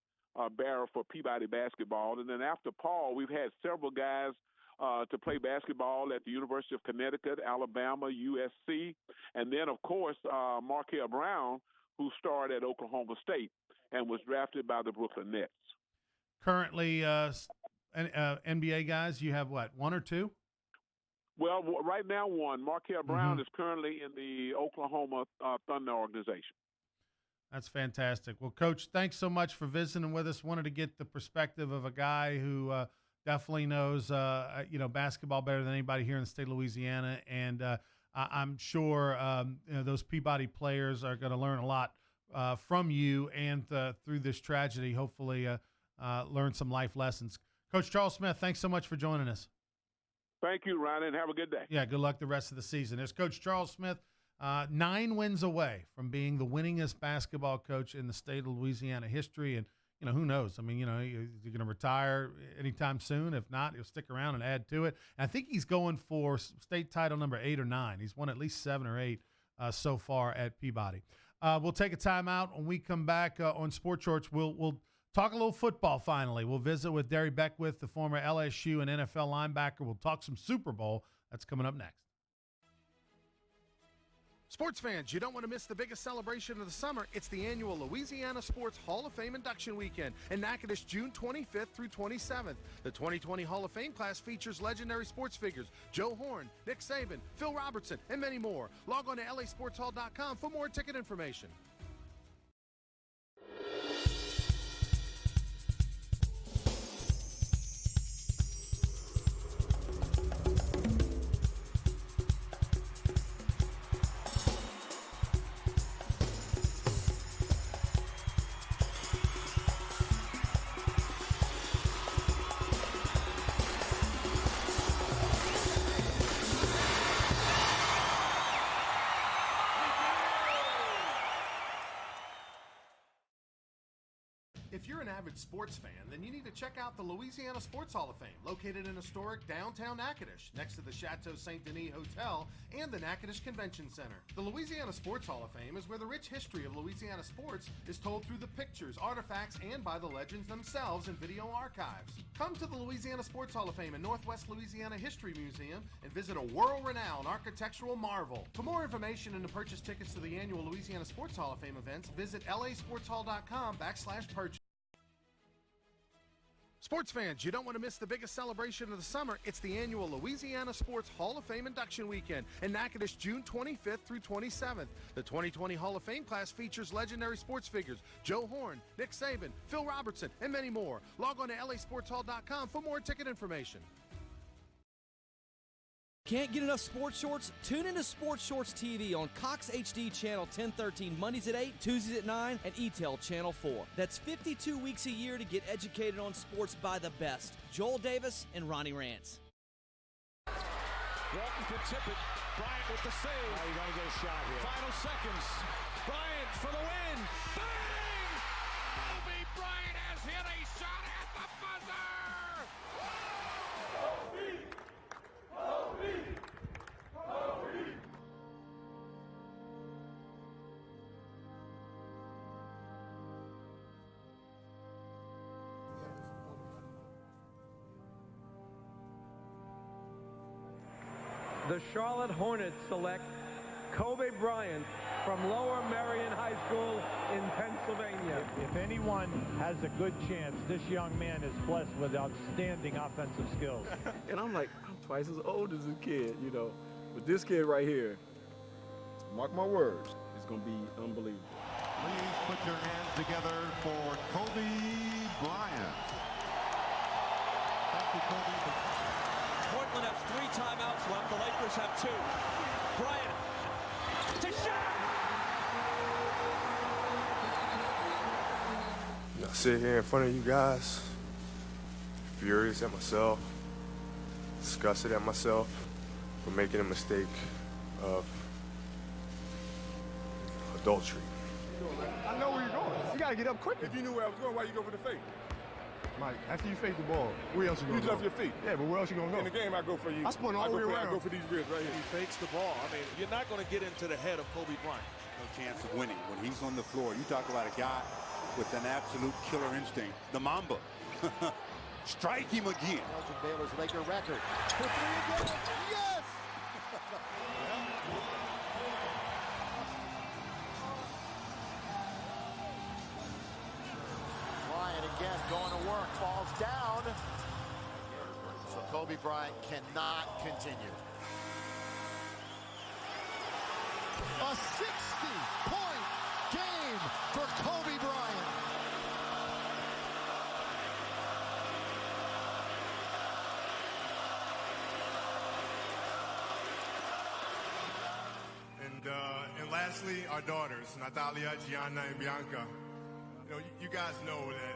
bearer for Peabody basketball. And then after Paul, we've had several guys to play basketball at the University of Connecticut, Alabama, USC, and then, of course, Markel Brown, who starred at Oklahoma State and was drafted by the Brooklyn Nets. Currently, NBA guys, you have what, one or two? Well, right now, one. Markel Brown is currently in the Oklahoma Thunder organization. That's fantastic. Well, Coach, thanks so much for visiting with us. Wanted to get the perspective of a guy who definitely knows, basketball better than anybody here in the state of Louisiana. And I'm sure those Peabody players are going to learn a lot from you and through this tragedy, hopefully learn some life lessons. Coach Charles Smith, thanks so much for joining us. Thank you, Ryan, and have a good day. Yeah, good luck the rest of the season. There's Coach Charles Smith, 9 wins away from being the winningest basketball coach in the state of Louisiana history. And, who knows? I mean, you're going to retire anytime soon. If not, he'll stick around and add to it. And I think he's going for state title number 8 or 9. He's won at least 7 or 8 so far at Peabody. We'll take a timeout. When we come back on Sports Shorts, we'll talk a little football finally. We'll visit with Derry Beckwith, the former LSU and NFL linebacker. We'll talk some Super Bowl. That's coming up next. Sports fans, you don't want to miss the biggest celebration of the summer. It's the annual Louisiana Sports Hall of Fame Induction Weekend in Natchitoches, June 25th through 27th. The 2020 Hall of Fame class features legendary sports figures Joe Horn, Nick Saban, Phil Robertson, and many more. Log on to lasportshall.com for more ticket information. If you're an avid sports fan, then you need to check out the Louisiana Sports Hall of Fame, located in historic downtown Natchitoches, next to the Chateau St. Denis Hotel and the Natchitoches Convention Center. The Louisiana Sports Hall of Fame is where the rich history of Louisiana sports is told through the pictures, artifacts, and by the legends themselves in video archives. Come to the Louisiana Sports Hall of Fame and Northwest Louisiana History Museum and visit a world-renowned architectural marvel. For more information and to purchase tickets to the annual Louisiana Sports Hall of Fame events, visit lasportshall.com/purchase. Sports fans, you don't want to miss the biggest celebration of the summer. It's the annual Louisiana Sports Hall of Fame Induction Weekend in Natchitoches, June 25th through 27th. The 2020 Hall of Fame class features legendary sports figures Joe Horn, Nick Saban, Phil Robertson, and many more. Log on to lasportshall.com for more ticket information. Can't get enough Sports Shorts? Tune into Sports Shorts TV on Cox HD Channel 1013 Mondays at 8, Tuesdays at 9, and ETEL Channel 4. That's 52 weeks a year to get educated on sports by the best. Joel Davis and Ronnie Rance. Walton could tip it. Bryant with the save. Oh, you got to get a shot here. Final seconds. Bryant for the win. Bang! Kobe Bryant has hit a shot at the buzzer! Kobe! Kobe! Kobe! The Charlotte Hornets select Kobe Bryant from Lower Merion High School in Pennsylvania. If anyone has a good chance, this young man is blessed with outstanding offensive skills. And I'm like, I'm twice as old as a kid, you know. But this kid right here, mark my words, is going to be unbelievable. Please put your hands together for Kobe Bryant. Portland has 3 timeouts left. The Lakers have 2. Bryant to shot. I sit here in front of you guys, furious at myself, disgusted at myself for making a mistake of adultery. I know where you're going. You got to get up quick. If you knew where I was going, why you go for the fake? Mike, after you fake the ball, where else you going to go? You left your feet. Yeah, but where else you going to go? In the game, I go for you. I spun all the way around. I go for these ribs right here. He fakes the ball. I mean, you're not going to get into the head of Kobe Bryant. No chance of winning. When he's on the floor, you talk about a guy with an absolute killer instinct. The Mamba. Strike him again. Elgin Baylor's Laker record. For 3 again. Yes! Bryant again going to work. Falls down. So Kobe Bryant cannot continue. A 60-point game for Kobe Bryant. And lastly, our daughters, Natalia, Gianna, and Bianca. You know, you guys know that,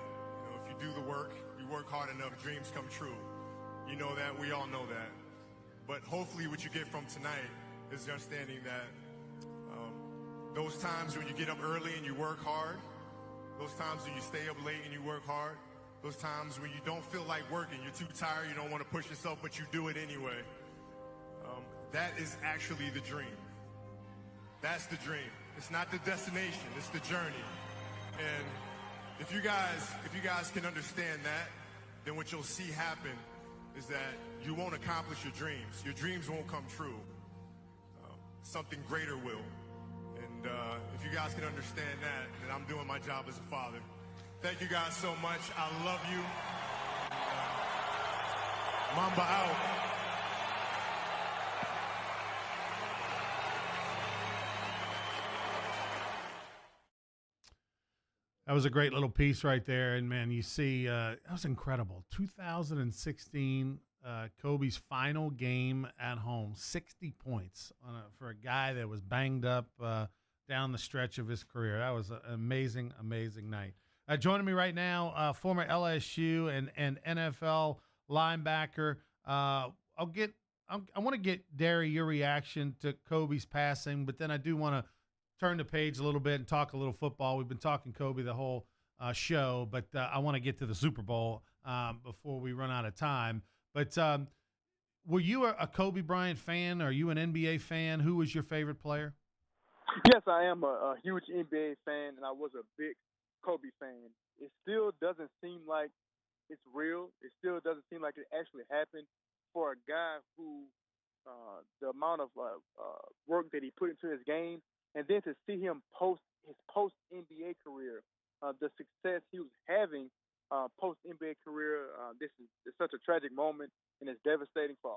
if you do the work, you work hard enough, dreams come true. You know that, we all know that. But hopefully what you get from tonight is the understanding that those times when you get up early and you work hard, those times when you stay up late and you work hard, those times when you don't feel like working, you're too tired, you don't want to push yourself, but you do it anyway. That is actually the dream. That's the dream. It's not the destination, it's the journey. And if you guys can understand that, then what you'll see happen is that you won't accomplish your dreams. Your dreams won't come true. Something greater will. And if you guys can understand that, then I'm doing my job as a father. Thank you guys so much. I love you. Mamba out. That was a great little piece right there. And, man, you see, that was incredible. 2016, Kobe's final game at home, 60 points for a guy that was banged up down the stretch of his career. That was an amazing, amazing night. Joining me right now, former LSU and NFL linebacker. I want to get, Derry, your reaction to Kobe's passing, but then I do want to turn the page a little bit and talk a little football. We've been talking Kobe the whole show, but I want to get to the Super Bowl before we run out of time. But were you a Kobe Bryant fan? Are you an NBA fan? Who was your favorite player? Yes, I am a huge NBA fan, and I was a big Kobe fan. It still doesn't seem like it's real. It still doesn't seem like it actually happened for a guy who the amount of work that he put into his game. And then to see him his post-NBA career, the success he was having post-NBA career, it's such a tragic moment, and it's devastating for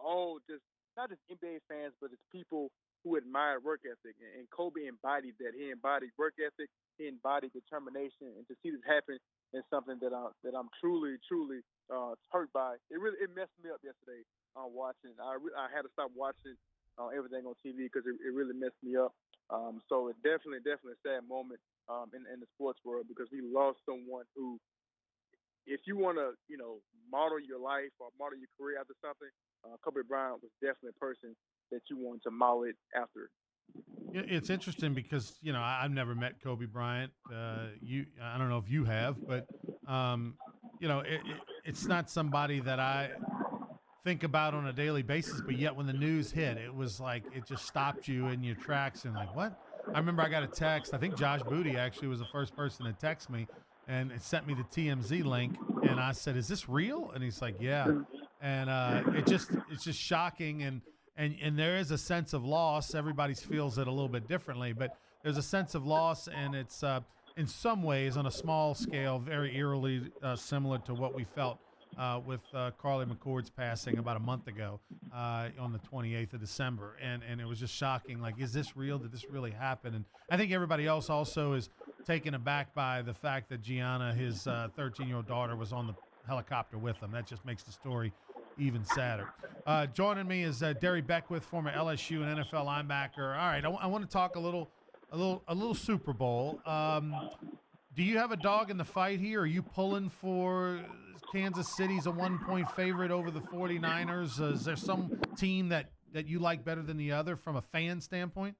not just NBA fans, but it's people who admire work ethic. And Kobe embodied that. He embodied work ethic. He embodied determination. And to see this happen is something that I'm truly hurt by. It messed me up yesterday watching. I had to stop watching everything on TV because it really messed me up. So it definitely a sad moment in the sports world because we lost someone who, if you want to, model your life or model your career after something, Kobe Bryant was definitely a person that you want to model it after. It's interesting because, I've never met Kobe Bryant. I don't know if you have, but, it's not somebody that I think about on a daily basis, but yet when the news hit, it was like it just stopped you in your tracks and like, what? I remember I got a text. I think Josh Booty actually was the first person to text me, and it sent me the TMZ link, and I said, "Is this real?" And he's like, "Yeah." And it's just shocking, and there is a sense of loss. Everybody feels it a little bit differently, but there's a sense of loss, and it's in some ways on a small scale very eerily similar to what we felt with Carly McCord's passing about a month ago on the 28th of December. And it was just shocking. Like, is this real? Did this really happen? And I think everybody else also is taken aback by the fact that Gianna, his 13-year-old daughter, was on the helicopter with him. That just makes the story even sadder. Joining me is Derry Beckwith, former LSU and NFL linebacker. All right, I want to talk a little Super Bowl. Do you have a dog in the fight here? Are you pulling for Kansas City's a 1-point favorite over the 49ers? Is there some team that you like better than the other from a fan standpoint?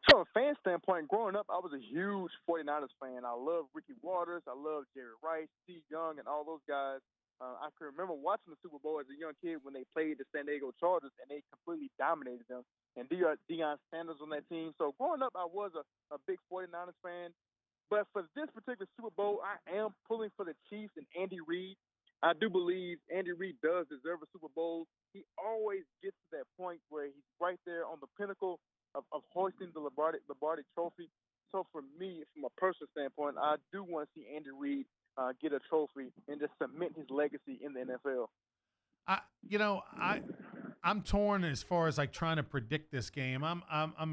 From a fan standpoint, growing up, I was a huge 49ers fan. I love Ricky Waters. I love Jerry Rice, Steve Young, and all those guys. I can remember watching the Super Bowl as a young kid when they played the San Diego Chargers, and they completely dominated them. And Deion Sanders on that team. So growing up, I was a big 49ers fan. But for this particular Super Bowl, I am pulling for the Chiefs and Andy Reid. I do believe Andy Reid does deserve a Super Bowl. He always gets to that point where he's right there on the pinnacle of hoisting the Lombardi Trophy. So for me, from a personal standpoint, I do want to see Andy Reid get a trophy and just cement his legacy in the NFL. I'm torn as far as like trying to predict this game. I'm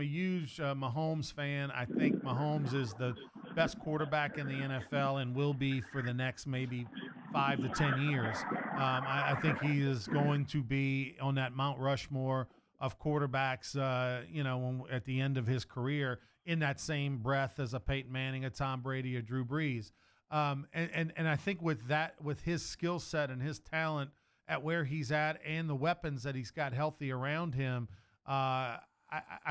a huge Mahomes fan. I think Mahomes is the best quarterback in the NFL and will be for the next maybe 5 to 10 years. I think he is going to be on that Mount Rushmore of quarterbacks, at the end of his career, in that same breath as a Peyton Manning, a Tom Brady, a Drew Brees. And I think with his skill set and his talent at where he's at and the weapons that he's got healthy around him, I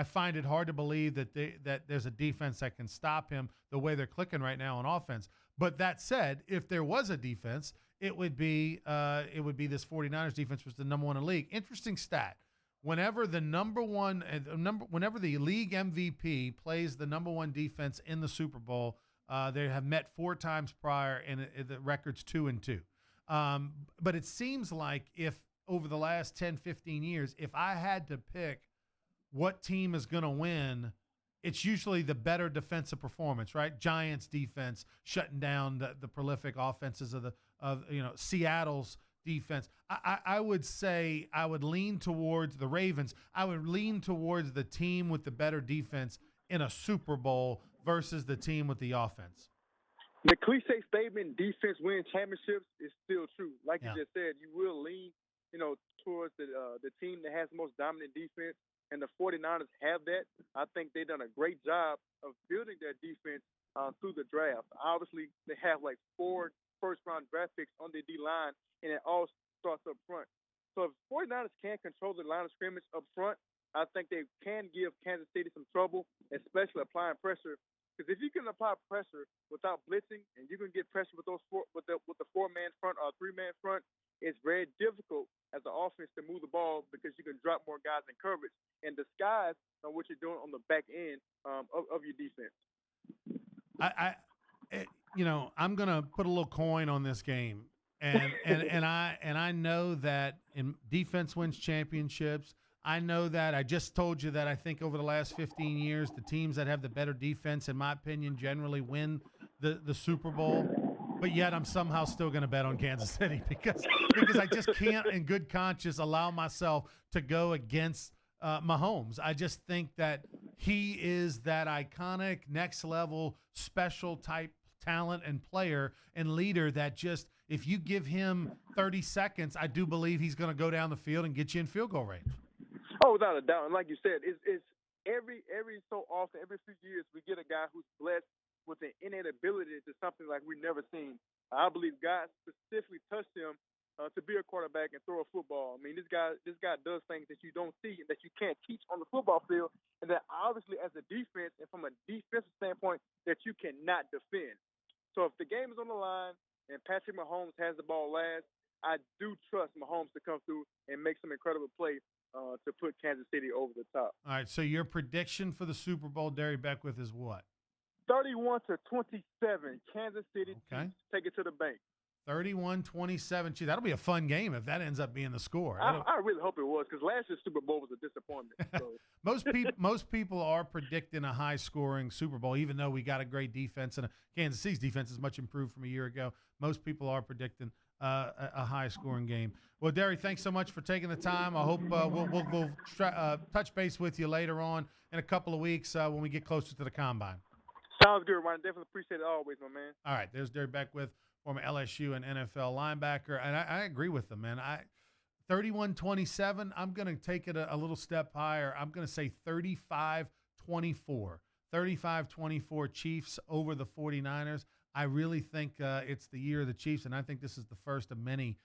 find it hard to believe that there's a defense that can stop him the way they're clicking right now on offense. But that said, if there was a defense, it would be this 49ers defense was the number one in the league. Interesting stat. Whenever the whenever the league MVP plays the number one defense in the Super Bowl, they have met 4 times prior, and the record's 2-2. But it seems like if over the last 10, 15 years, if I had to pick what team is going to win, it's usually the better defensive performance, right? Giants defense shutting down the prolific offenses of Seattle's defense. I would say I would lean towards the Ravens. I would lean towards the team with the better defense in a Super Bowl versus the team with the offense. The cliche statement, defense wins championships, is still true. Like you just said, you will lean, towards the team that has the most dominant defense, and the 49ers have that. I think they've done a great job of building their defense through the draft. Obviously, they have like 4 first-round draft picks on the D-line, and it all starts up front. So if 49ers can't control the line of scrimmage up front, I think they can give Kansas City some trouble, especially applying pressure. Because if you can apply pressure without blitzing, and you can get pressure with the 4-man front or 3-man front, it's very difficult as an offense to move the ball because you can drop more guys in coverage and disguise on what you're doing on the back end of your defense. I'm gonna put a little coin on this game, and I know that in defense wins championships. I know that. I just told you that I think over the last 15 years, the teams that have the better defense, in my opinion, generally win the Super Bowl. But yet I'm somehow still going to bet on Kansas City because I just can't in good conscience allow myself to go against Mahomes. I just think that he is that iconic, next-level, special type talent and player and leader that just, if you give him 30 seconds, I do believe he's going to go down the field and get you in field goal range. Oh, without a doubt. And like you said, it's every so often, every few years, we get a guy who's blessed with an innate ability to something like we've never seen. I believe God specifically touched him to be a quarterback and throw a football. I mean, this guy does things that you don't see and that you can't teach on the football field, and that obviously as a defense and from a defensive standpoint that you cannot defend. So if the game is on the line and Patrick Mahomes has the ball last, I do trust Mahomes to come through and make some incredible plays to put Kansas City over the top. All right, so your prediction for the Super Bowl, Derry Beckwith, is what? 31-27, Kansas City Chiefs take it to the bank. 31-27. That'll be a fun game if that ends up being the score. I really hope it was, because last year's Super Bowl was a disappointment. So. Most people are predicting a high-scoring Super Bowl, even though we got a great defense, and Kansas City's defense is much improved from a year ago. Most people are predicting a high-scoring game. Well, Derry, thanks so much for taking the time. I hope we'll touch base with you later on in a couple of weeks when we get closer to the Combine. Sounds good, Ryan. Definitely appreciate it always, my man. All right, there's Derry Beckwith, former LSU and NFL linebacker, and I agree with him, man. 31-27. I'm going to take it a little step higher. I'm going to say 35-24. 35-24 Chiefs over the 49ers. I really think it's the year of the Chiefs, and I think this is the first of many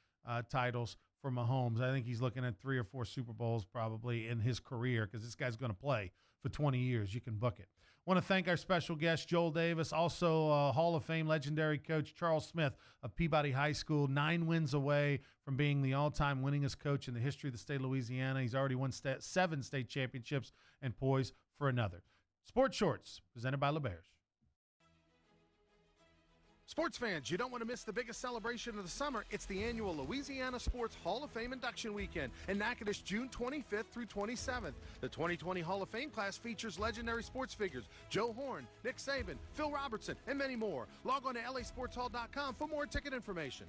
titles for Mahomes. I think he's looking at 3 or 4 Super Bowls probably in his career because this guy's going to play for 20 years. You can book it. Want to thank our special guest, Joel Davis, also Hall of Fame legendary coach Charles Smith of Peabody High School, 9 wins away from being the all-time winningest coach in the history of the state of Louisiana. He's already won 7 state championships and poised for another. Sports Shorts, presented by LeBears. Sports fans, you don't want to miss the biggest celebration of the summer. It's the annual Louisiana Sports Hall of Fame Induction Weekend in Natchitoches, June 25th through 27th. The 2020 Hall of Fame class features legendary sports figures Joe Horn, Nick Saban, Phil Robertson, and many more. Log on to lasportshall.com for more ticket information.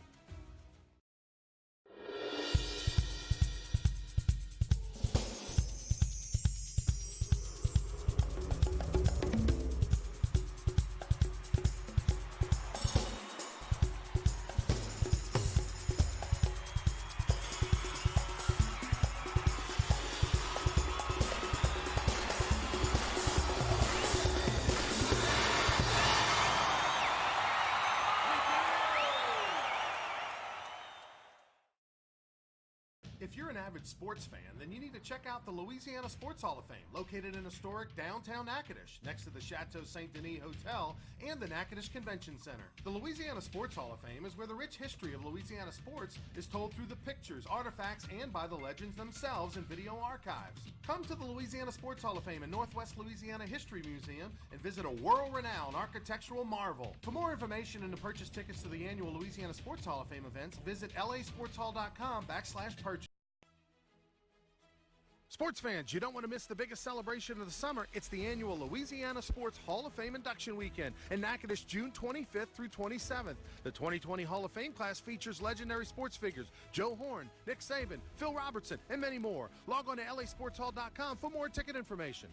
If you're an avid sports fan, then you need to check out the Louisiana Sports Hall of Fame, located in historic downtown Natchitoches, next to the Chateau St. Denis Hotel and the Natchitoches Convention Center. The Louisiana Sports Hall of Fame is where the rich history of Louisiana sports is told through the pictures, artifacts, and by the legends themselves in video archives. Come to the Louisiana Sports Hall of Fame and Northwest Louisiana History Museum and visit a world-renowned architectural marvel. For more information and to purchase tickets to the annual Louisiana Sports Hall of Fame events, visit lasportshall.com/purchase. Sports fans, you don't want to miss the biggest celebration of the summer. It's the annual Louisiana Sports Hall of Fame Induction Weekend in Natchitoches, June 25th through 27th. The 2020 Hall of Fame class features legendary sports figures Joe Horn, Nick Saban, Phil Robertson, and many more. Log on to lasportshall.com for more ticket information.